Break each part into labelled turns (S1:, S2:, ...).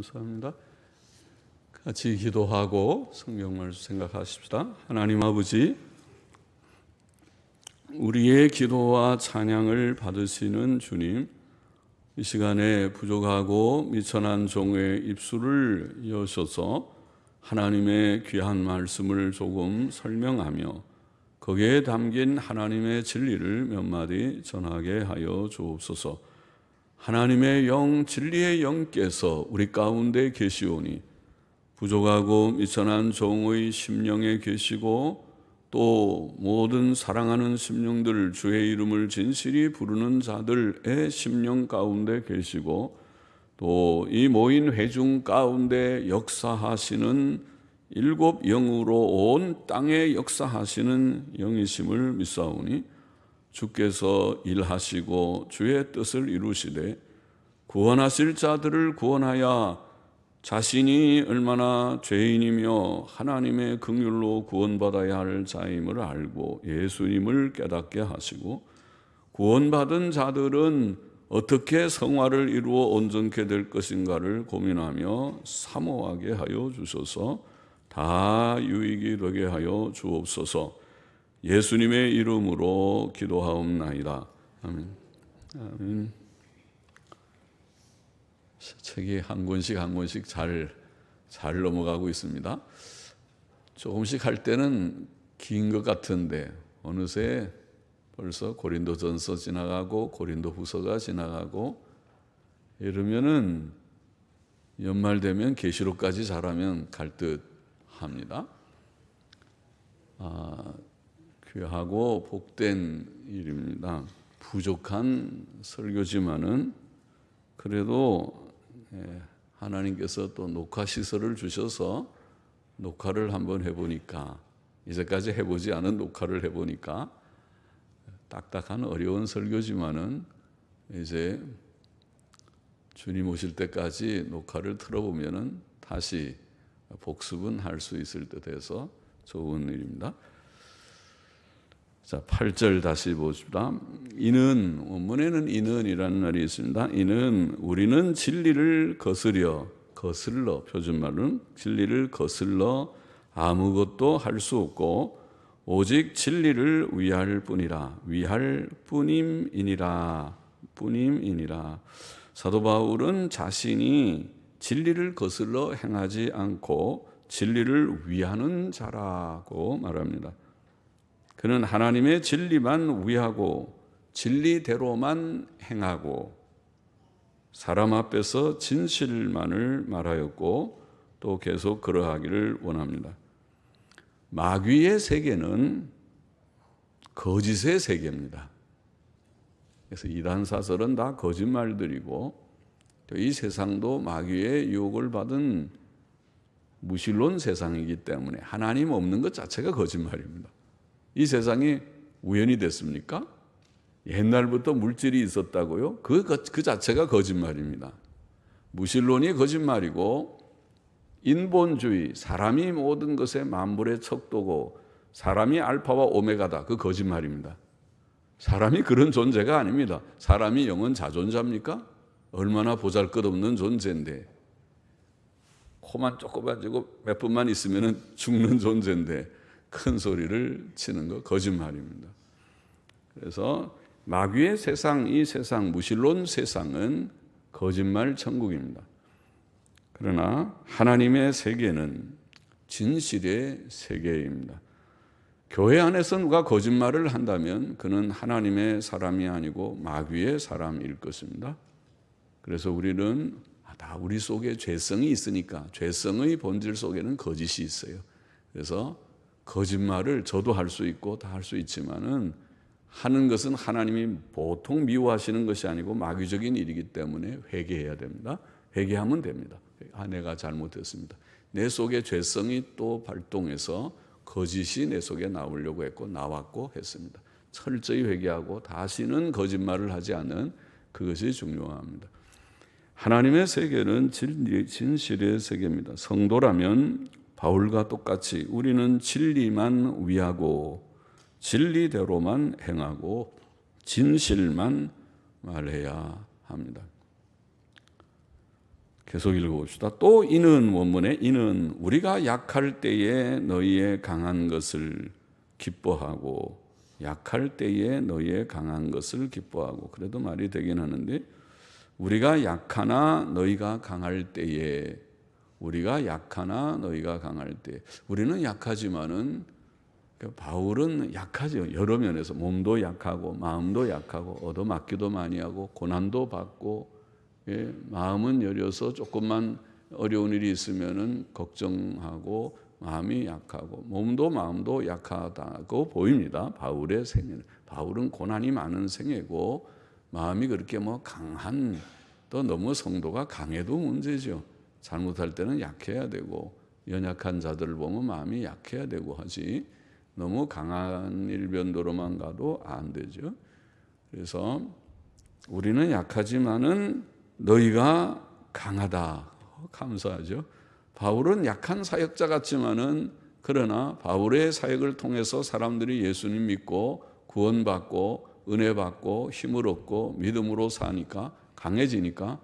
S1: 감사합니다. 같이 기도하고 성경 말씀 생각하십시다. 하나님 아버지, 우리의 기도와 찬양을 받으시는 주님, 이 시간에 부족하고 미천한 종의 입술을 여셔서 하나님의 귀한 말씀을 조금 설명하며 거기에 담긴 하나님의 진리를 몇 마디 전하게 하여 주옵소서. 하나님의 영, 진리의 영께서 우리 가운데 계시오니 부족하고 미천한 종의 심령에 계시고 또 모든 사랑하는 심령들, 주의 이름을 진실히 부르는 자들의 심령 가운데 계시고 또 이 모인 회중 가운데 역사하시는 일곱 영으로 온 땅에 역사하시는 영이심을 믿사오니 주께서 일하시고 주의 뜻을 이루시되 구원하실 자들을 구원하여 자신이 얼마나 죄인이며 하나님의 긍휼로 구원받아야 할 자임을 알고 예수님을 깨닫게 하시고 구원받은 자들은 어떻게 성화를 이루어 온전케 될 것인가를 고민하며 사모하게 하여 주셔서 다 유익이 되게 하여 주옵소서. 예수님의 이름으로 기도하옵나이다. 아멘. 아멘. 책이 한 권씩 잘 넘어가고 있습니다. 조금씩 할 때는 긴 것 같은데 어느새 벌써 고린도전서 지나가고 고린도후서가 지나가고 이러면은 연말 되면 계시록까지 잘하면 갈 듯 합니다. 귀하고 복된 일입니다. 부족한 설교지만은 그래도 하나님께서 또 녹화 시설을 주셔서 녹화를 한번 해보니까, 이제까지 해보지 않은 녹화를 해보니까 딱딱한 어려운 설교지만은 이제 주님 오실 때까지 녹화를 틀어보면은 다시 복습은 할 수 있을 듯 해서 좋은 일입니다. 자, 8절 다시 보십시다. 이는, 원문에는 이는이라는 말이 있습니다. 이는 우리는 진리를 거슬러, 표준말은 진리를 거슬러 아무것도 할 수 없고 오직 진리를 위할 뿐이라, 위할 뿐임이니라. 사도 바울은 자신이 진리를 거슬러 행하지 않고 진리를 위하는 자라고 말합니다. 그는 하나님의 진리만 위하고 진리대로만 행하고 사람 앞에서 진실만을 말하였고 또 계속 그러하기를 원합니다. 마귀의 세계는 거짓의 세계입니다. 그래서 이단 사설은 다 거짓말들이고 또 이 세상도 마귀의 유혹을 받은 무신론 세상이기 때문에 하나님 없는 것 자체가 거짓말입니다. 이 세상이 우연이 됐습니까? 옛날부터 물질이 있었다고요? 그 자체가 거짓말입니다. 무신론이 거짓말이고 인본주의, 사람이 모든 것의 만물의 척도고 사람이 알파와 오메가다, 그 거짓말입니다. 사람이 그런 존재가 아닙니다. 사람이 영원 자존자입니까? 얼마나 보잘것없는 존재인데, 코만 조그마지고 몇 분만 있으면 죽는 존재인데 큰 소리를 치는 거 거짓말입니다. 그래서 마귀의 세상, 이 세상, 무신론 세상은 거짓말 천국입니다. 그러나 하나님의 세계는 진실의 세계입니다. 교회 안에서 누가 거짓말을 한다면 그는 하나님의 사람이 아니고 마귀의 사람일 것입니다. 그래서 우리는 다 우리 속에 죄성이 있으니까 죄성의 본질 속에는 거짓이 있어요. 그래서 거짓말을 저도 할 수 있고 다 할 수 있지만은 하는 것은 하나님이 보통 미워하시는 것이 아니고 마귀적인 일이기 때문에 회개해야 됩니다. 회개하면 됩니다. 내가 잘못했습니다. 내 속에 죄성이 또 발동해서 거짓이 내 속에 나오려고 했고 나왔고 했습니다. 철저히 회개하고 다시는 거짓말을 하지 않는 그것이 중요합니다. 하나님의 세계는 진실의 세계입니다. 성도라면 바울과 똑같이 우리는 진리만 위하고 진리대로만 행하고 진실만 말해야 합니다. 계속 읽어봅시다. 또 이는, 원문에 이는 우리가 약할 때에 너희의 강한 것을 기뻐하고, 약할 때에 너희의 강한 것을 기뻐하고. 그래도 말이 되긴 하는데, 우리가 약하나 너희가 강할 때에, 우리가 약하나 너희가 강할 때. 우리는 약하지만은 바울은 약하죠. 여러 면에서 몸도 약하고 마음도 약하고 얻어맞기도 많이 하고 고난도 받고, 마음은 여려서 조금만 어려운 일이 있으면은 걱정하고 마음이 약하고 몸도 마음도 약하다고 보입니다. 바울의 생애는. 바울은 고난이 많은 생애고 마음이 그렇게 강한, 또 너무 성도가 강해도 문제죠. 잘못할 때는 약해야 되고 연약한 자들을 보면 마음이 약해야 되고 하지, 너무 강한 일변도로만 가도 안 되죠. 그래서 우리는 약하지만은 너희가 강하다. 감사하죠. 바울은 약한 사역자 같지만은, 그러나 바울의 사역을 통해서 사람들이 예수님 믿고 구원받고 은혜 받고 힘을 얻고 믿음으로 사니까, 강해지니까,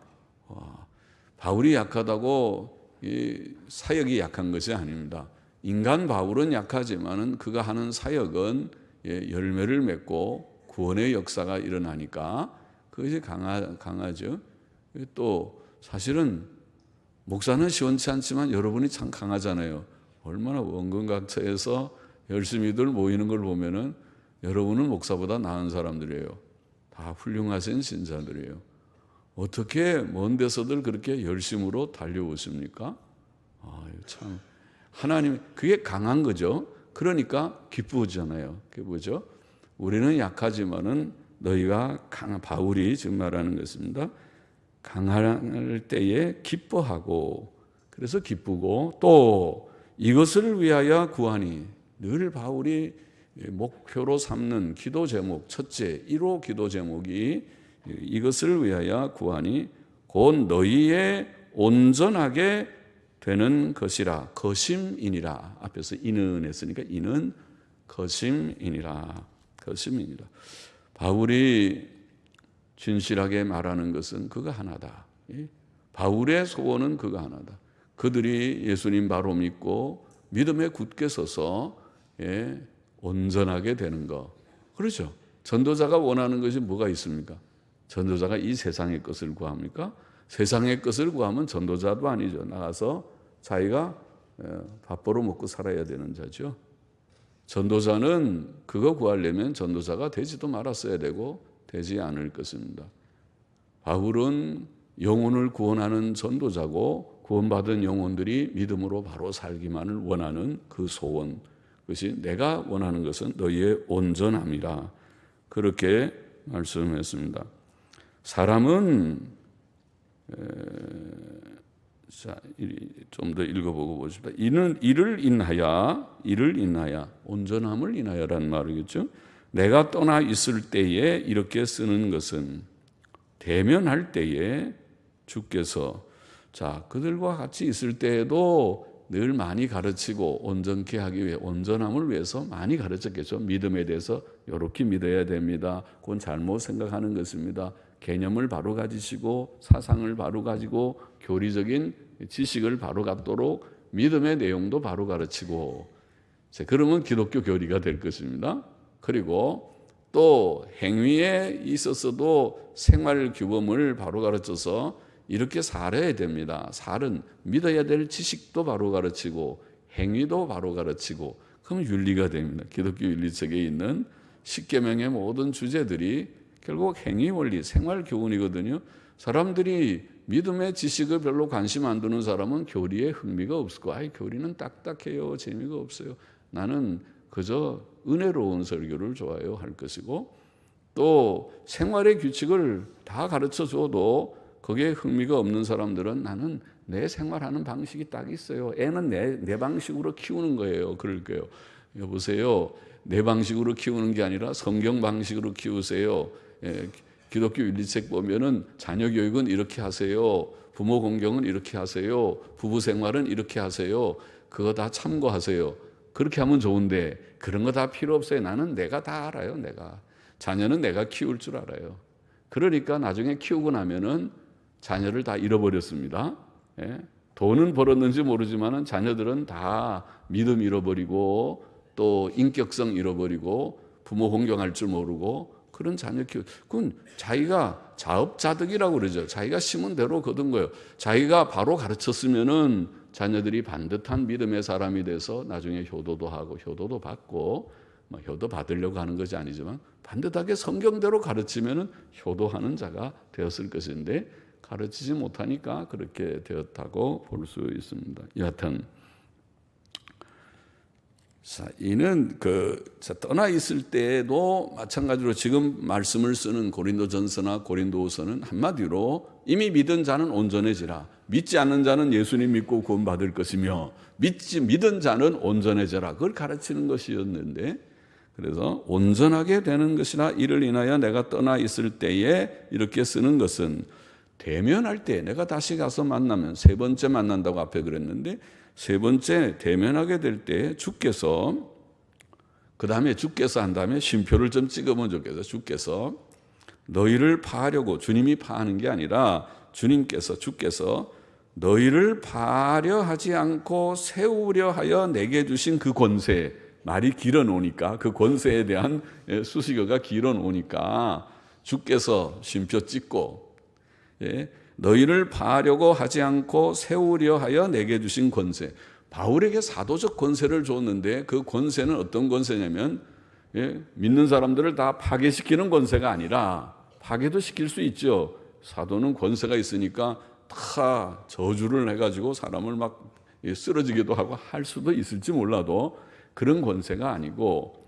S1: 바울이 약하다고 이 사역이 약한 것이 아닙니다. 인간 바울은 약하지만은 그가 하는 사역은 열매를 맺고 구원의 역사가 일어나니까 그것이 강하죠. 또 사실은 목사는 시원치 않지만 여러분이 참 강하잖아요. 얼마나 원근각처에서 열심히들 모이는 걸 보면은 여러분은 목사보다 나은 사람들이에요. 다 훌륭하신 신자들이에요. 어떻게 먼 데서들 그렇게 열심으로 달려오십니까? 참 하나님, 그게 강한 거죠. 그러니까 기쁘잖아요. 그게 뭐죠? 우리는 약하지만은 너희가 바울이 지금 말하는 것입니다. 강할 때에 기뻐하고, 그래서 기쁘고, 또 이것을 위하여 구하니, 늘 바울이 목표로 삼는 기도 제목, 첫째 1호 기도 제목이 이것을 위하여 구하니 곧 너희의 온전하게 되는 것이라. 거심이니라. 앞에서 이는 했으니까 이는 거심이니라. 거심이니라. 바울이 진실하게 말하는 것은 그거 하나다. 바울의 소원은 그거 하나다. 그들이 예수님 바로 믿고 믿음에 굳게 서서 온전하게 되는 거. 그렇죠. 전도자가 원하는 것이 뭐가 있습니까? 전도자가 이 세상의 것을 구합니까? 세상의 것을 구하면 전도자도 아니죠. 나가서 자기가 밥벌어 먹고 살아야 되는 자죠. 전도자는 그거 구하려면 전도자가 되지도 말았어야 되고 되지 않을 것입니다. 바울은 영혼을 구원하는 전도자고, 구원받은 영혼들이 믿음으로 바로 살기만을 원하는 그 소원, 그것이 내가 원하는 것은 너희의 온전함이라. 그렇게 말씀했습니다. 사람은 좀 더 읽어보고 보십시다. 이를 인하여 온전함을 인하여라는 말이겠죠. 내가 떠나 있을 때에 이렇게 쓰는 것은 대면할 때에 주께서, 그들과 같이 있을 때에도 늘 많이 가르치고 온전케 하기 위해, 온전함을 위해서 많이 가르쳤겠죠. 믿음에 대해서 이렇게 믿어야 됩니다. 그건 잘못 생각하는 것입니다. 개념을 바로 가지시고 사상을 바로 가지고 교리적인 지식을 바로 갖도록 믿음의 내용도 바로 가르치고, 그러면 기독교 교리가 될 것입니다. 그리고 또 행위에 있어서도 생활 규범을 바로 가르쳐서 이렇게 살아야 됩니다. 살은 믿어야 될 지식도 바로 가르치고 행위도 바로 가르치고, 그럼 윤리가 됩니다. 기독교 윤리책에 있는 십계명의 모든 주제들이 결국 행위 원리, 생활 교훈이거든요. 사람들이 믿음의 지식을 별로 관심 안 두는 사람은 교리에 흥미가 없을 거예요. 교리는 딱딱해요. 재미가 없어요. 나는 그저 은혜로운 설교를 좋아해요 할 것이고, 또 생활의 규칙을 다 가르쳐줘도 거기에 흥미가 없는 사람들은 나는 내 생활하는 방식이 딱 있어요. 애는 내 방식으로 키우는 거예요. 그럴 거예요. 여보세요. 내 방식으로 키우는 게 아니라 성경 방식으로 키우세요. 기독교 윤리책 보면은 자녀 교육은 이렇게 하세요. 부모 공경은 이렇게 하세요. 부부 생활은 이렇게 하세요. 그거 다 참고하세요. 그렇게 하면 좋은데 그런 거 다 필요 없어요. 나는 내가 다 알아요. 내가. 자녀는 내가 키울 줄 알아요. 그러니까 나중에 키우고 나면은 자녀를 다 잃어버렸습니다. 예? 돈은 벌었는지 모르지만은 자녀들은 다 믿음 잃어버리고 또 인격성 잃어버리고 부모 공경할 줄 모르고 그런 자녀 키우. 그건 자기가 자업자득이라고 그러죠. 자기가 심은 대로 거둔 거예요. 자기가 바로 가르쳤으면은 자녀들이 반듯한 믿음의 사람이 돼서 나중에 효도도 하고 효도도 받고 효도 받으려고 하는 것이 아니지만 반듯하게 성경대로 가르치면은 효도하는 자가 되었을 것인데 가르치지 못하니까 그렇게 되었다고 볼 수 있습니다. 여하튼 자, 이는 떠나 있을 때도 마찬가지로 지금 말씀을 쓰는 고린도전서나 고린도후서는 한마디로 이미 믿은 자는 온전해지라. 믿지 않는 자는 예수님 믿고 구원받을 것이며 믿은 자는 온전해져라. 그걸 가르치는 것이었는데 그래서 온전하게 되는 것이나 이를 인하여 내가 떠나 있을 때에 이렇게 쓰는 것은 대면할 때 내가 다시 가서 만나면 세 번째 만난다고 앞에 그랬는데 세 번째 대면하게 될 때 주께서 그 다음에 주께서 한 다음에 쉼표를 좀 찍으면 좋겠어요. 주께서 너희를 파하려고 주님이 파하는 게 아니라 주께서 너희를 파하려 하지 않고 세우려 하여 내게 주신 그 권세 말이 길어 놓으니까 그 권세에 대한 수식어가 길어 놓으니까 주께서 쉼표 찍고 너희를 파하려고 하지 않고 세우려 하여 내게 주신 권세. 바울에게 사도적 권세를 줬는데 그 권세는 어떤 권세냐면 믿는 사람들을 다 파괴시키는 권세가 아니라 파괴도 시킬 수 있죠. 사도는 권세가 있으니까 다 저주를 해가지고 사람을 막 쓰러지기도 하고 할 수도 있을지 몰라도 그런 권세가 아니고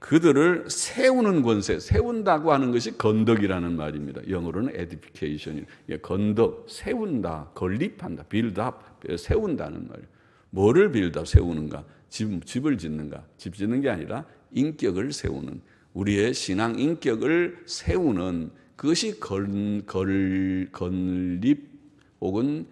S1: 그들을 세우는 권세, 세운다고 하는 것이 건덕이라는 말입니다. 영어로는 edification, 건덕, 세운다, 건립한다, build up, 세운다는 말이에요. 뭐를 build up, 세우는가? 집을 짓는가? 집 짓는 게 아니라 인격을 세우는, 우리의 신앙 인격을 세우는 그것이 건립 혹은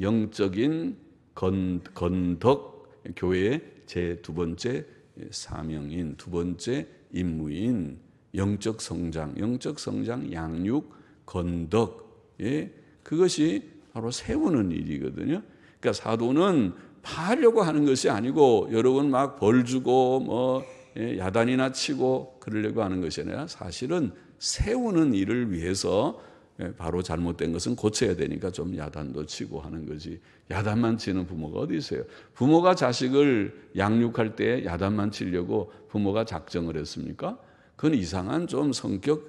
S1: 영적인 건덕, 교회의 제 두 번째 사명인, 두 번째 임무인 영적 성장, 양육, 건덕, 그것이 바로 세우는 일이거든요. 그러니까 사도는 파하려고 하는 것이 아니고 여러분 막 벌 주고 야단이나 치고 그러려고 하는 것이 아니라 사실은 세우는 일을 위해서 바로 잘못된 것은 고쳐야 되니까 좀 야단도 치고 하는 거지. 야단만 치는 부모가 어디 있어요? 부모가 자식을 양육할 때 야단만 치려고 부모가 작정을 했습니까? 그건 이상한 좀 성격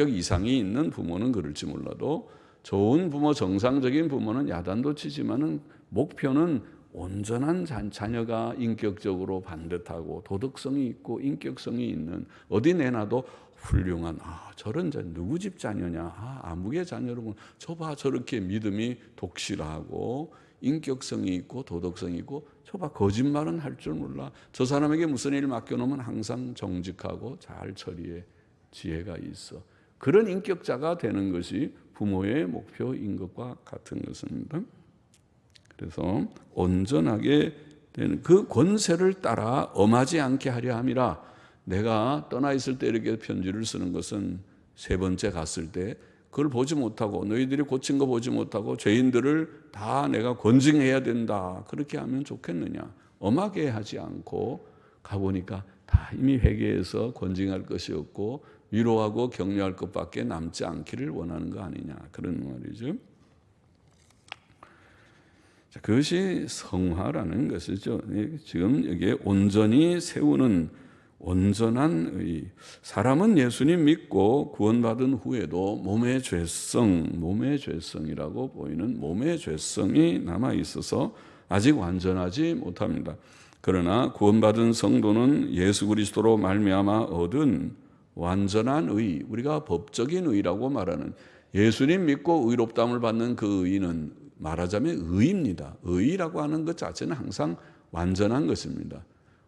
S1: 이상이 있는 부모는 그럴지 몰라도 좋은 부모, 정상적인 부모는 야단도 치지만은 목표는 온전한 자녀가 인격적으로 반듯하고 도덕성이 있고 인격성이 있는, 어디 내놔도 훌륭한, 저런 누구 집 자녀냐, 아무개 자녀로군, 저봐 저렇게 믿음이 독실하고 인격성이 있고 도덕성이 있고, 저봐 거짓말은 할 줄 몰라, 저 사람에게 무슨 일 맡겨놓으면 항상 정직하고 잘 처리해, 지혜가 있어. 그런 인격자가 되는 것이 부모의 목표인 것과 같은 것입니다. 그래서 온전하게 되는 그 권세를 따라 엄하지 않게 하려 함이라. 내가 떠나 있을 때 이렇게 편지를 쓰는 것은 세 번째 갔을 때 그걸 보지 못하고, 너희들이 고친 거 보지 못하고 죄인들을 다 내가 권징해야 된다, 그렇게 하면 좋겠느냐. 엄하게 하지 않고 가보니까 다 이미 회개해서 권징할 것이 없고 위로하고 격려할 것밖에 남지 않기를 원하는 거 아니냐, 그런 말이죠. 자, 그것이 성화라는 것이죠. 지금 여기에 온전히 세우는 온전한 의. 사람은 예수님 믿고 구원받은 후에도 몸의 죄성이라고 보이는 몸의 죄성이 남아 있어서 아직 완전하지 못합니다. 그러나 구원받은 성도는 예수 그리스도로 말미암아 얻은 완전한 의, 우리가 법적인 의라고 말하는, 예수님 믿고 의롭다함을 받는 그 의는 말하자면 의입니다. 의라고 하는 것 자체는 항상 완전한 것입니다.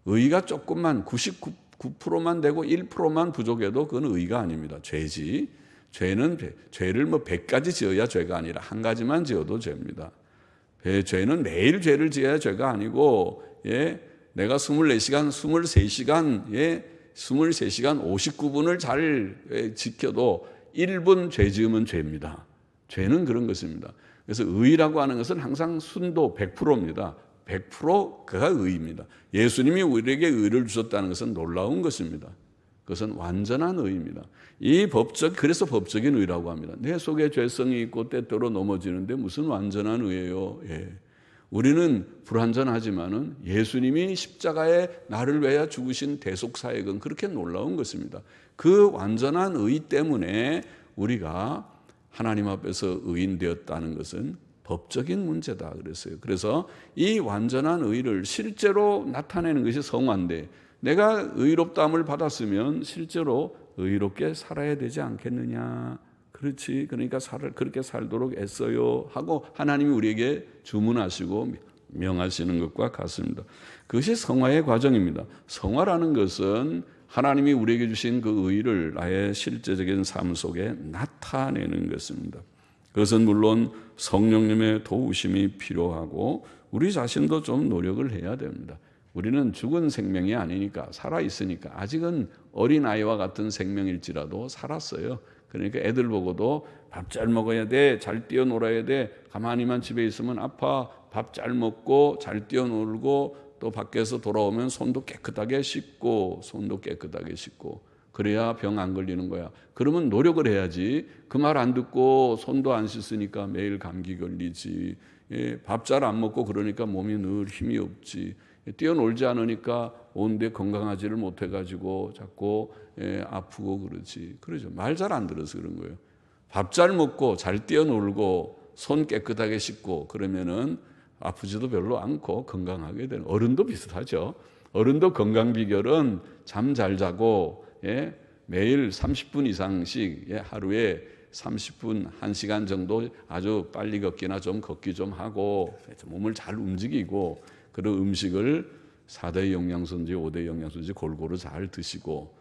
S1: 의가 조금만 99%만 되고 1%만 부족해도 그건 의가 아닙니다. 죄지. 죄는 죄를 100가지 지어야 죄가 아니라 한 가지만 지어도 죄입니다. 죄는 매일 죄를 지어야 죄가 아니고, 내가 24시간 59분을 잘 지켜도 1분 죄 지으면 죄입니다. 죄는 그런 것입니다. 그래서 의라고 하는 것은 항상 순도 100%입니다. 100% 그가 의입니다. 예수님이 우리에게 의를 주셨다는 것은 놀라운 것입니다. 그것은 완전한 의입니다. 그래서 법적인 의라고 합니다. 내 속에 죄성이 있고 때때로 넘어지는데 무슨 완전한 의예요? 예. 우리는 불완전하지만은 예수님이 십자가에 나를 위하여 죽으신 대속사역은 그렇게 놀라운 것입니다. 그 완전한 의 때문에 우리가 하나님 앞에서 의인 되었다는 것은 법적인 문제다 그랬어요. 그래서 이 완전한 의를 실제로 나타내는 것이 성화인데, 내가 의롭다함을 받았으면 실제로 의롭게 살아야 되지 않겠느냐. 그렇지. 그러니까 그렇게 살도록 애써요 하고 하나님이 우리에게 주문하시고 명하시는 것과 같습니다. 그것이 성화의 과정입니다. 성화라는 것은 하나님이 우리에게 주신 그 의를 나의 실제적인 삶 속에 나타내는 것입니다. 그것은 물론 성령님의 도우심이 필요하고 우리 자신도 좀 노력을 해야 됩니다. 우리는 죽은 생명이 아니니까, 살아있으니까, 아직은 어린아이와 같은 생명일지라도 살았어요. 그러니까 애들 보고도 밥 잘 먹어야 돼, 잘 뛰어놀아야 돼, 가만히만 집에 있으면 아파, 밥 잘 먹고 잘 뛰어놀고 또 밖에서 돌아오면 손도 깨끗하게 씻고 그래야 병 안 걸리는 거야. 그러면 노력을 해야지. 그 말 안 듣고 손도 안 씻으니까 매일 감기 걸리지. 밥 잘 안 먹고 그러니까 몸이 늘 힘이 없지. 뛰어놀지 않으니까 온데 건강하지를 못해가지고 자꾸 아프고 그러죠. 말 잘 안 들어서 그런 거예요. 밥 잘 먹고 잘 뛰어놀고 손 깨끗하게 씻고 그러면은 아프지도 별로 않고 건강하게 되는. 어른도 비슷하죠. 어른도 건강 비결은 잠 잘 자고 매일 30분 이상씩 하루에 30분, 1시간 정도 아주 빨리 걷기나 좀 걷기 좀 하고 몸을 잘 움직이고, 그런 음식을 4대 영양소인지 5대 영양소인지 골고루 잘 드시고,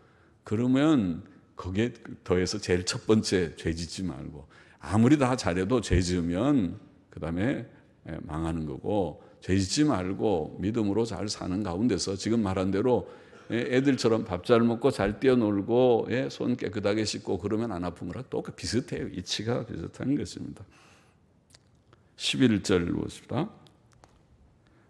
S1: 그러면 거기에 더해서 제일 첫 번째, 죄 짓지 말고. 아무리 다 잘해도 죄 지으면 그 다음에 망하는 거고, 죄 짓지 말고 믿음으로 잘 사는 가운데서 지금 말한 대로 애들처럼 밥 잘 먹고 잘 뛰어놀고 손 깨끗하게 씻고 그러면 안 아픈 거랑 또 비슷해요. 이치가 비슷한 것입니다. 11절 보십시다.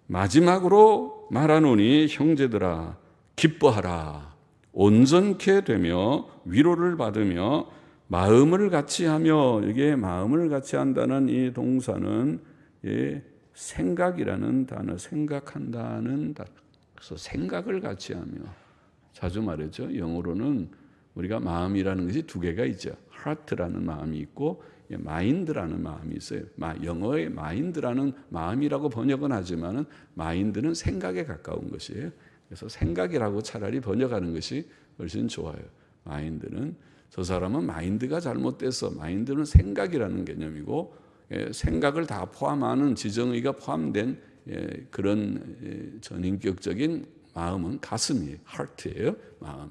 S1: 마지막으로 말하노니 형제들아 기뻐하라. 온전케 되며 위로를 받으며 마음을 같이 하며, 이게 마음을 같이 한다는 이 동사는 생각이라는 단어, 생각한다는 단어. 그래서 생각을 같이 하며, 자주 말했죠. 영어로는 우리가 마음이라는 것이 두 개가 있죠. heart라는 마음이 있고 mind라는 마음이 있어요. 영어의 mind라는 마음이라고 번역은 하지만은 mind는 생각에 가까운 것이에요. 그래서 생각이라고 차라리 번역하는 것이 훨씬 좋아요. mind는, 저 사람은 마인드가 잘못돼서, 마인드는 생각이라는 개념이고 생각을 다 포함하는 지정의가 포함된 그런 전인격적인 마음은 가슴이에요. heart예요. 마음.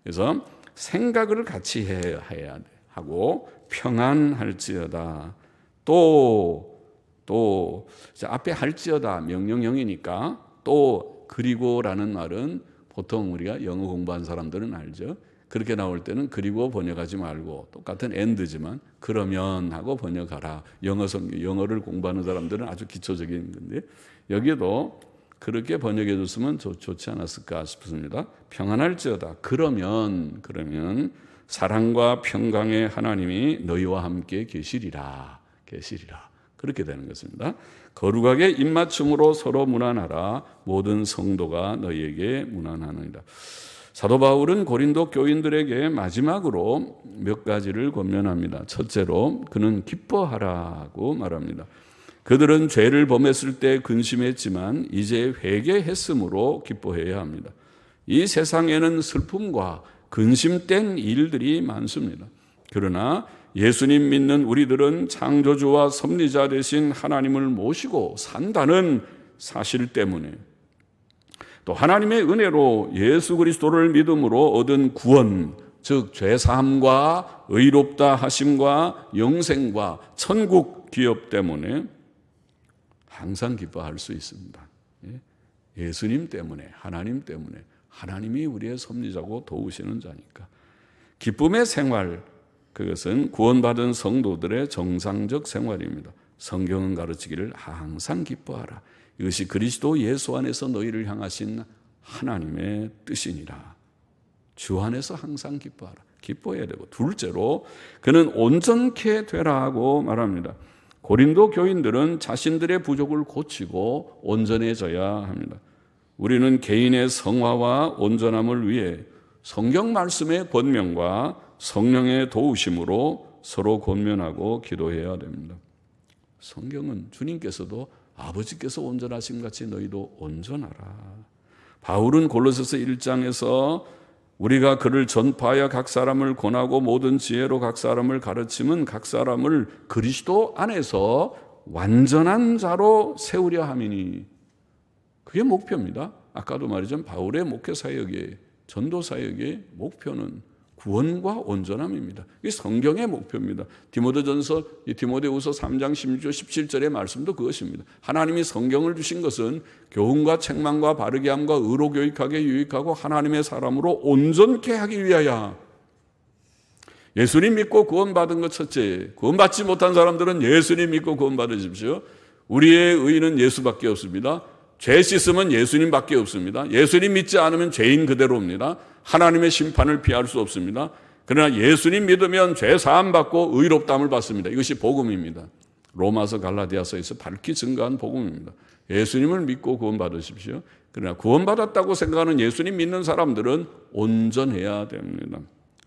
S1: 그래서 생각을 같이 해야 돼. 하고 평안할지어다. 또 앞에 할지어다 명령형이니까, 또 그리고라는 말은 보통 우리가 영어 공부한 사람들은 알죠. 그렇게 나올 때는 그리고 번역하지 말고 똑같은 and지만 그러면 하고 번역하라. 영어를 공부하는 사람들은 아주 기초적인 건데, 여기도 그렇게 번역해 줬으면 좋지 않았을까 싶습니다. 평안할지어다. 그러면 사랑과 평강의 하나님이 너희와 함께 계시리라. 그렇게 되는 것입니다. 거룩하게 입맞춤으로 서로 문안하라. 모든 성도가 너희에게 문안하느니라. 사도 바울은 고린도 교인들에게 마지막으로 몇 가지를 권면합니다. 첫째로 그는 기뻐하라고 말합니다. 그들은 죄를 범했을 때 근심했지만 이제 회개했으므로 기뻐해야 합니다. 이 세상에는 슬픔과 근심된 일들이 많습니다. 그러나 예수님 믿는 우리들은 창조주와 섭리자 되신 하나님을 모시고 산다는 사실 때문에, 또 하나님의 은혜로 예수 그리스도를 믿음으로 얻은 구원, 즉 죄사함과 의롭다 하심과 영생과 천국 기업 때문에 항상 기뻐할 수 있습니다. 예수님 때문에, 하나님 때문에, 하나님이 우리의 섭리자고 도우시는 자니까. 기쁨의 생활, 그것은 구원받은 성도들의 정상적 생활입니다. 성경은 가르치기를 항상 기뻐하라. 이것이 그리스도 예수 안에서 너희를 향하신 하나님의 뜻이니라. 주 안에서 항상 기뻐하라. 기뻐해야 되고, 둘째로 그는 온전케 되라고 말합니다. 고린도 교인들은 자신들의 부족을 고치고 온전해져야 합니다. 우리는 개인의 성화와 온전함을 위해 성경 말씀의 권면과 성령의 도우심으로 서로 권면하고 기도해야 됩니다. 성경은 주님께서도 아버지께서 온전하심 같이 너희도 온전하라. 바울은 골로새서 1장에서 우리가 그를 전파하여 각 사람을 권하고 모든 지혜로 각 사람을 가르치면 각 사람을 그리스도 안에서 완전한 자로 세우려 함이니, 그게 목표입니다. 아까도 말했지만 바울의 목회 사역의 전도 사역의 목표는 구원과 온전함입니다. 이게 성경의 목표입니다. 디모데전서, 디모데후서 3장 16절 17절의 말씀도 그것입니다. 하나님이 성경을 주신 것은 교훈과 책망과 바르게 함과 의로 교육하게 유익하고 하나님의 사람으로 온전케 하기 위하여. 예수님 믿고 구원받은 것 첫째, 구원받지 못한 사람들은 예수님 믿고 구원받으십시오. 우리의 의는 예수밖에 없습니다. 죄 씻으면 예수님밖에 없습니다. 예수님 믿지 않으면 죄인 그대로입니다. 하나님의 심판을 피할 수 없습니다. 그러나 예수님 믿으면 죄 사함 받고 의롭다함을 받습니다. 이것이 복음입니다. 로마서 갈라디아서에서 밝히 증거한 복음입니다. 예수님을 믿고 구원받으십시오. 그러나 구원받았다고 생각하는 예수님 믿는 사람들은 온전해야 됩니다.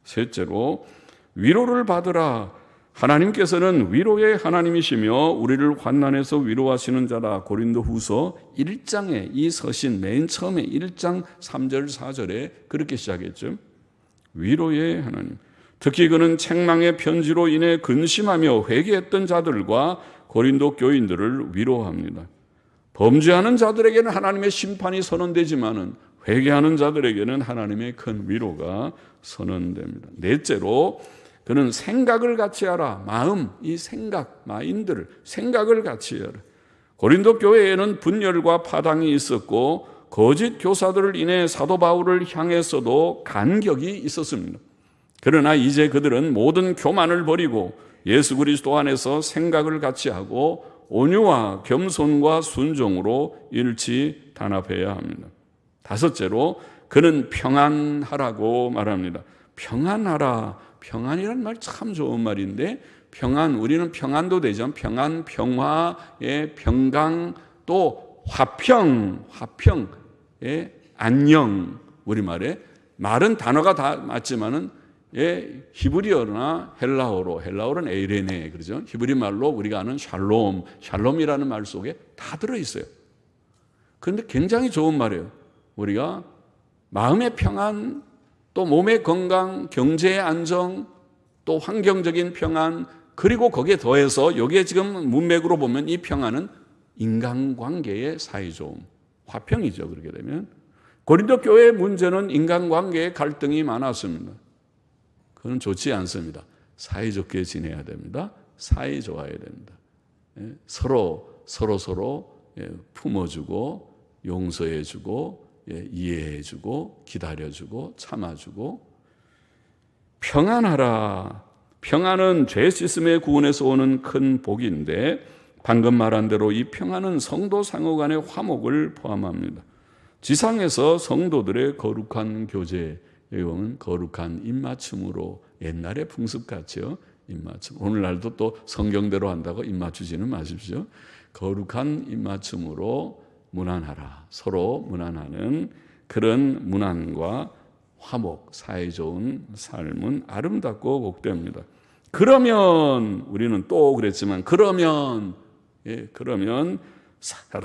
S1: 셋째로 위로를 받으라. 하나님께서는 위로의 하나님이시며 우리를 환난에서 위로하시는 자라. 고린도후서 1장에 이 서신 맨 처음에 1장 3절 4절에 그렇게 시작했죠. 위로의 하나님. 특히 그는 책망의 편지로 인해 근심하며 회개했던 자들과 고린도 교인들을 위로합니다. 범죄하는 자들에게는 하나님의 심판이 선언되지만은 회개하는 자들에게는 하나님의 큰 위로가 선언됩니다. 넷째로 그는 생각을 같이 하라. 마음, 이 생각, 마인드를, 생각을 같이 하라. 고린도 교회에는 분열과 파당이 있었고 거짓 교사들을 인해 사도 바울을 향해서도 간격이 있었습니다. 그러나 이제 그들은 모든 교만을 버리고 예수 그리스도 안에서 생각을 같이 하고 온유와 겸손과 순종으로 일치 단합해야 합니다. 다섯째로 그는 평안하라고 말합니다. 평안하라. 평안이란 말 참 좋은 말인데, 평안, 우리는 평안도 되죠. 평안, 평화의 평강, 또 화평, 화평의 안녕. 우리말에 말은 단어가 다 맞지만은 히브리어나 헬라어로는 에이레네 그러죠. 히브리 말로 우리가 아는 샬롬, 샬롬이라는 말 속에 다 들어 있어요. 그런데 굉장히 좋은 말이에요. 우리가 마음의 평안, 또 몸의 건강, 경제의 안정, 또 환경적인 평안, 그리고 거기에 더해서 여기에 지금 문맥으로 보면 이 평안은 인간관계의 사이좋음, 화평이죠. 그렇게 되면 고린도 교회의 문제는 인간관계의 갈등이 많았습니다. 그건 좋지 않습니다. 사이좋게 지내야 됩니다. 사이 좋아야 됩니다. 서로 품어주고 용서해주고 이해해주고 기다려주고 참아주고. 평안하라. 평안은 죄 씻음의 구원에서 오는 큰 복인데, 방금 말한 대로 이 평안은 성도 상호 간의 화목을 포함합니다. 지상에서 성도들의 거룩한 교제, 여기 보면 거룩한 입맞춤으로, 옛날의 풍습 같죠. 입맞춤. 오늘날도 또 성경대로 한다고 입맞추지는 마십시오. 거룩한 입맞춤으로 문안하라. 서로 문안하는 그런 문안과 화목, 사이좋은 삶은 아름답고 복됩니다. 그러면 우리는 또 그랬지만 그러면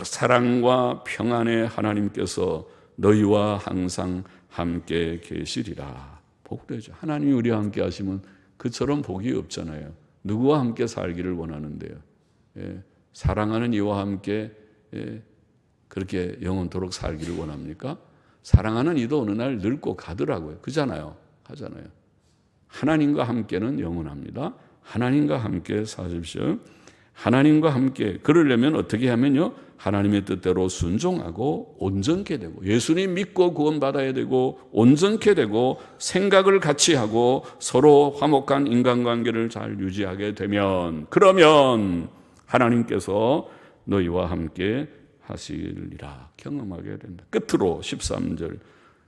S1: 사랑과 평안의 하나님께서 너희와 항상 함께 계시리라. 복되죠. 하나님이 우리와 함께 하시면 그처럼 복이 없잖아요. 누구와 함께 살기를 원하는데요. 사랑하는 이와 함께 그렇게 영원토록 살기를 원합니까? 사랑하는 이도 어느 날 늙고 가더라고요. 그잖아요. 하잖아요. 하나님과 함께는 영원합니다. 하나님과 함께 사십시오. 하나님과 함께 그러려면 어떻게 하면요? 하나님의 뜻대로 순종하고 온전케 되고 예수님 믿고 구원받아야 되고 온전케 되고 생각을 같이 하고 서로 화목한 인간관계를 잘 유지하게 되면 그러면 하나님께서 너희와 함께 하시리라 경험하게 된다. 끝으로 13절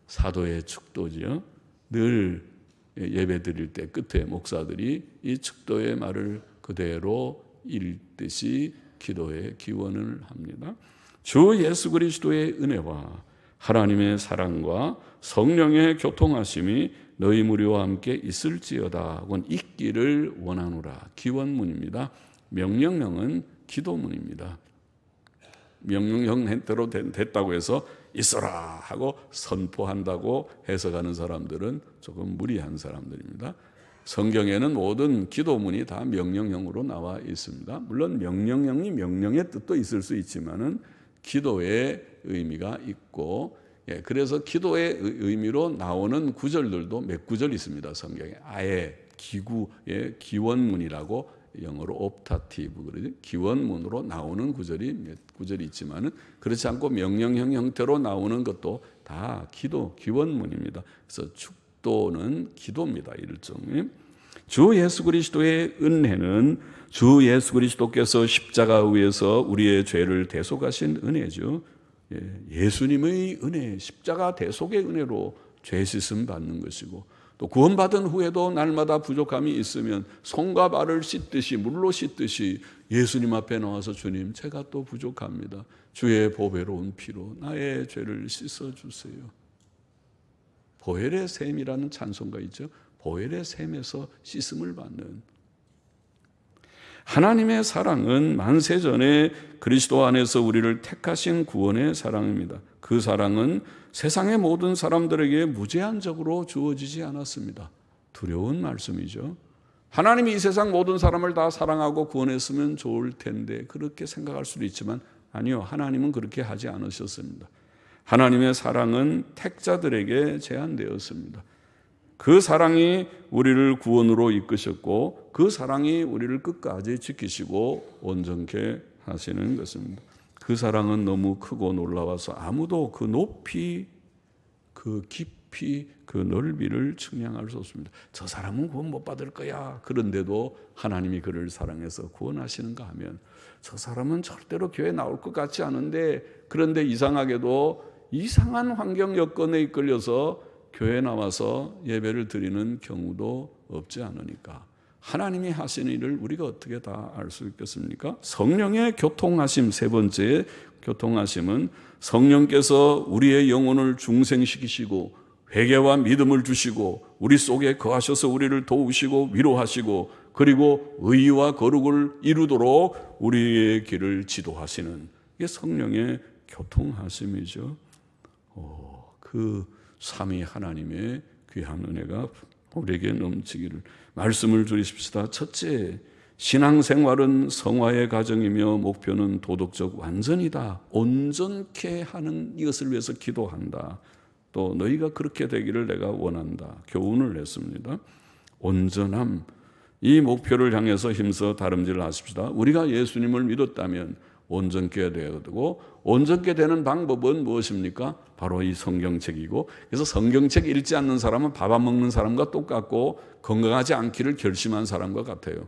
S1: 사도의 축도지요. 늘 예배 드릴 때 끝에 목사들이 이 축도의 말을 그대로 읽듯이 기도에 기원을 합니다. 주 예수 그리스도의 은혜와 하나님의 사랑과 성령의 교통하심이 너희 무리와 함께 있을지어다. 그건 있기를 원하노라. 기원문입니다. 명령형은 기도문입니다. 명령형대로 됐다고 해서 있어라 하고 선포한다고 해석하는 사람들은 조금 무리한 사람들입니다. 성경에는 모든 기도문이 다 명령형으로 나와 있습니다. 물론 명령형이 명령의 뜻도 있을 수 있지만은 기도의 의미가 있고, 그래서 기도의 의미로 나오는 구절들도 몇 구절 있습니다. 성경에 아예 기구의 기원문이라고 영어로 옵타티브 그러죠. 기원문으로 나오는 구절이 몇 구절이 있지만은 그렇지 않고 명령형 형태로 나오는 것도 다 기원문입니다. 그래서 축도는 기도입니다. 일종의. 주 예수 그리스도의 은혜는 주 예수 그리스도께서 십자가 위에서 우리의 죄를 대속하신 은혜죠. 예수님의 은혜, 십자가 대속의 은혜로 죄 씻음 받는 것이고 또 구원받은 후에도 날마다 부족함이 있으면 손과 발을 씻듯이 물로 씻듯이 예수님 앞에 나와서 주님 제가 또 부족합니다. 주의 보배로운 피로 나의 죄를 씻어주세요. 보혈의 셈이라는 찬송가 있죠. 보혈의 셈에서 씻음을 받는 하나님의 사랑은 만세전에 그리스도 안에서 우리를 택하신 구원의 사랑입니다. 그 사랑은 세상의 모든 사람들에게 무제한적으로 주어지지 않았습니다. 두려운 말씀이죠. 하나님이 이 세상 모든 사람을 다 사랑하고 구원했으면 좋을 텐데 그렇게 생각할 수도 있지만 아니요. 하나님은 그렇게 하지 않으셨습니다. 하나님의 사랑은 택자들에게 제한되었습니다. 그 사랑이 우리를 구원으로 이끄셨고 그 사랑이 우리를 끝까지 지키시고 온전케 하시는 것입니다. 그 사랑은 너무 크고 놀라워서 아무도 그 높이, 그 깊이, 그 넓이를 측량할 수 없습니다. 저 사람은 구원 못 받을 거야. 그런데도 하나님이 그를 사랑해서 구원하시는가 하면 저 사람은 절대로 교회 나올 것 같지 않은데 그런데 이상하게도 이상한 환경 여건에 이끌려서 교회에 나와서 예배를 드리는 경우도 없지 않으니까 하나님이 하신 일을 우리가 어떻게 다 알 수 있겠습니까? 성령의 교통하심, 세 번째 교통하심은 성령께서 우리의 영혼을 중생시키시고 회개와 믿음을 주시고 우리 속에 거하셔서 우리를 도우시고 위로하시고 그리고 의와 거룩을 이루도록 우리의 길을 지도하시는 이게 성령의 교통하심이죠. 그 삼위 하나님의 귀한 은혜가 우리에게 넘치기를 말씀을 드리십시다. 첫째, 신앙생활은 성화의 과정이며 목표는 도덕적 완전이다. 온전케 하는 이것을 위해서 기도한다. 또 너희가 그렇게 되기를 내가 원한다. 교훈을 냈습니다. 온전함, 이 목표를 향해서 힘써 다름질을 하십시다. 우리가 예수님을 믿었다면 온전케 되어야 되고 온전케 되는 방법은 무엇입니까? 바로 이 성경책이고 그래서 성경책 읽지 않는 사람은 밥 안 먹는 사람과 똑같고 건강하지 않기를 결심한 사람과 같아요.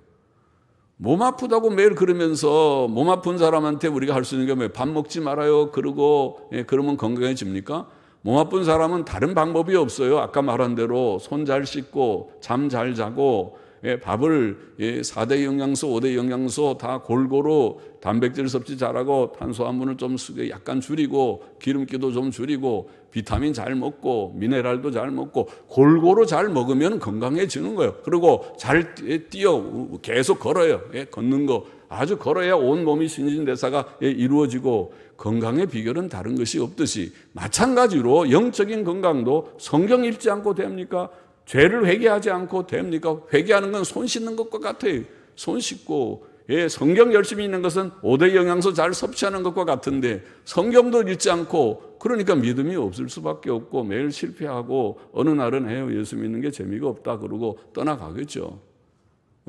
S1: 몸 아프다고 매일 그러면서 몸 아픈 사람한테 우리가 할 수 있는 게 뭐예요? 밥 먹지 말아요. 그러고 그러면 건강해집니까? 몸 아픈 사람은 다른 방법이 없어요. 아까 말한 대로 손 잘 씻고 잠 잘 자고 밥을 4대 영양소, 5대 영양소 다 골고루 단백질 섭취 잘하고 탄수화물을 좀 약간 줄이고 기름기도 좀 줄이고 비타민 잘 먹고 미네랄도 잘 먹고 골고루 잘 먹으면 건강해지는 거예요. 그리고 잘 뛰어 계속 걸어요. 걷는 거 아주 걸어야 온 몸이 신진대사가 이루어지고 건강의 비결은 다른 것이 없듯이 마찬가지로 영적인 건강도 성경 읽지 않고 됩니까? 죄를 회개하지 않고 됩니까? 회개하는 건 손 씻는 것과 같아요. 손 씻고 성경 열심히 읽는 것은 5대 영양소 잘 섭취하는 것과 같은데 성경도 읽지 않고 그러니까 믿음이 없을 수밖에 없고 매일 실패하고 어느 날은 예수 믿는 게 재미가 없다 그러고 떠나가겠죠.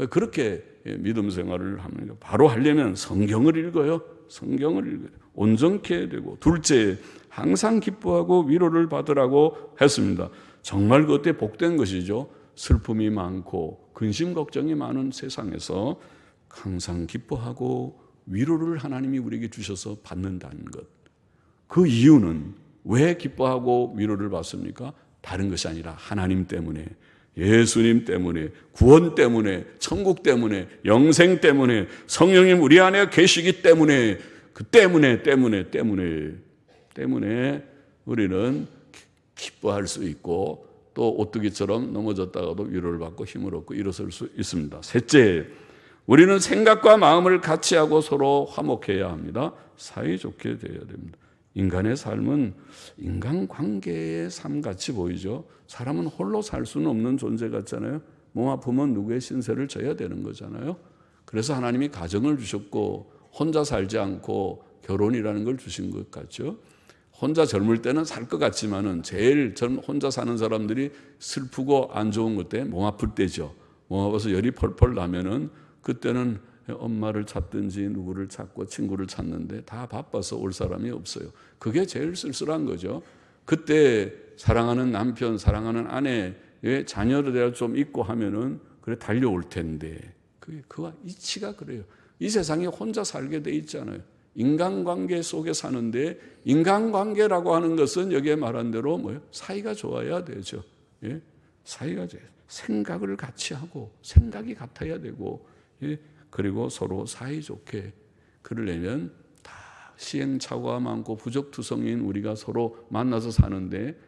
S1: 그렇게 믿음 생활을 합니다. 바로 하려면 성경을 읽어요. 성경을 읽어요. 온전케 해야 되고, 둘째, 항상 기뻐하고 위로를 받으라고 했습니다. 정말 그때 복된 것이죠. 슬픔이 많고 근심 걱정이 많은 세상에서 항상 기뻐하고 위로를 하나님이 우리에게 주셔서 받는다는 것. 그 이유는 왜 기뻐하고 위로를 받습니까? 다른 것이 아니라 하나님 때문에, 예수님 때문에, 구원 때문에, 천국 때문에, 영생 때문에, 성령님 우리 안에 계시기 때문에, 그 때문에 우리는 기뻐할 수 있고, 또 오뚜기처럼 넘어졌다가도 위로를 받고 힘을 얻고 일어설 수 있습니다. 셋째, 우리는 생각과 마음을 같이 하고 서로 화목해야 합니다. 사이좋게 되어야 됩니다. 인간의 삶은 인간관계의 삶같이 보이죠. 사람은 홀로 살 수는 없는 존재 같잖아요. 몸 아프면 누구의 신세를 져야 되는 거잖아요. 그래서 하나님이 가정을 주셨고 혼자 살지 않고 결혼이라는 걸 주신 것 같죠. 혼자 젊을 때는 살 것 같지만은 제일 혼자 사는 사람들이 슬프고 안 좋은 것 때 몸 아플 때죠. 몸 아파서 열이 펄펄 나면은 그때는 엄마를 찾든지 누구를 찾고 친구를 찾는데 다 바빠서 올 사람이 없어요. 그게 제일 쓸쓸한 거죠. 그때 사랑하는 남편, 사랑하는 아내, 자녀들 좀 있고 하면은 그래 달려올 텐데 그와 이치가 그래요. 이 세상에 혼자 살게 돼 있잖아요. 인간관계 속에 사는데 인간관계라고 하는 것은 여기에 말한 대로 뭐예요? 사이가 좋아야 되죠. 예? 사이가 좋아요. 생각을 같이 하고 생각이 같아야 되고 그리고 서로 사이좋게 그러려면 다 시행착오가 많고 부적투성인 우리가 서로 만나서 사는데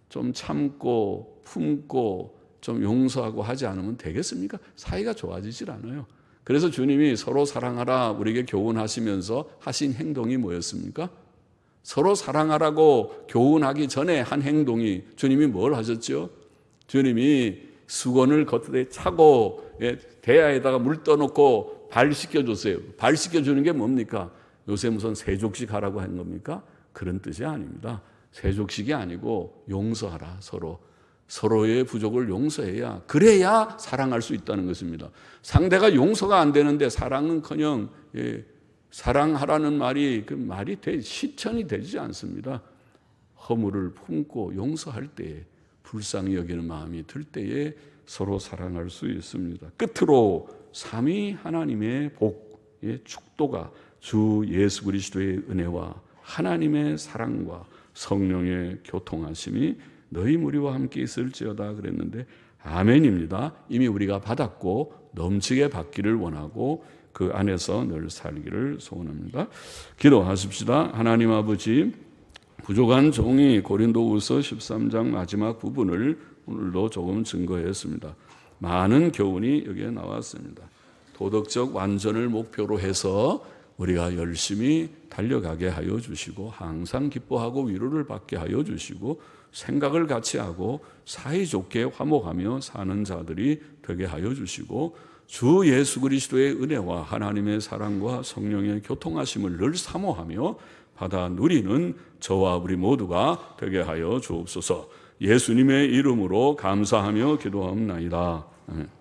S1: 좀 참고 품고 좀 용서하고 하지 않으면 되겠습니까? 사이가 좋아지질 않아요. 그래서 주님이 서로 사랑하라 우리에게 교훈하시면서 하신 행동이 뭐였습니까? 서로 사랑하라고 교훈하기 전에 한 행동이 주님이 뭘 하셨죠? 주님이 수건을 겉에 차고 대야에다가 물 떠놓고 발 씻겨줬어요. 발 씻겨주는 게 뭡니까? 요새 무슨 세족식 하라고 한 겁니까? 그런 뜻이 아닙니다. 세족식이 아니고 용서하라 서로의 부족을 용서해야 그래야 사랑할 수 있다는 것입니다. 상대가 용서가 안 되는데 사랑은커녕 사랑하라는 말이 그 말이 실천이 되지 않습니다. 허물을 품고 용서할 때에 불쌍히 여기는 마음이 들 때에 서로 사랑할 수 있습니다. 끝으로 삼위 하나님의 복의 축도가 주 예수 그리스도의 은혜와 하나님의 사랑과 성령의 교통하심이 너희 무리와 함께 있을지어다 그랬는데 아멘입니다. 이미 우리가 받았고 넘치게 받기를 원하고 그 안에서 늘 살기를 소원합니다. 기도하십시다. 하나님 아버지, 부족한 종이 고린도후서 13장 마지막 부분을 오늘도 조금 증거했습니다. 많은 교훈이 여기에 나왔습니다. 도덕적 완전을 목표로 해서 우리가 열심히 달려가게 하여 주시고 항상 기뻐하고 위로를 받게 하여 주시고 생각을 같이 하고 사이좋게 화목하며 사는 자들이 되게 하여 주시고 주 예수 그리스도의 은혜와 하나님의 사랑과 성령의 교통하심을 늘 사모하며 받아 누리는 저와 우리 모두가 되게 하여 주옵소서. 예수님의 이름으로 감사하며 기도하옵나이다. 아멘.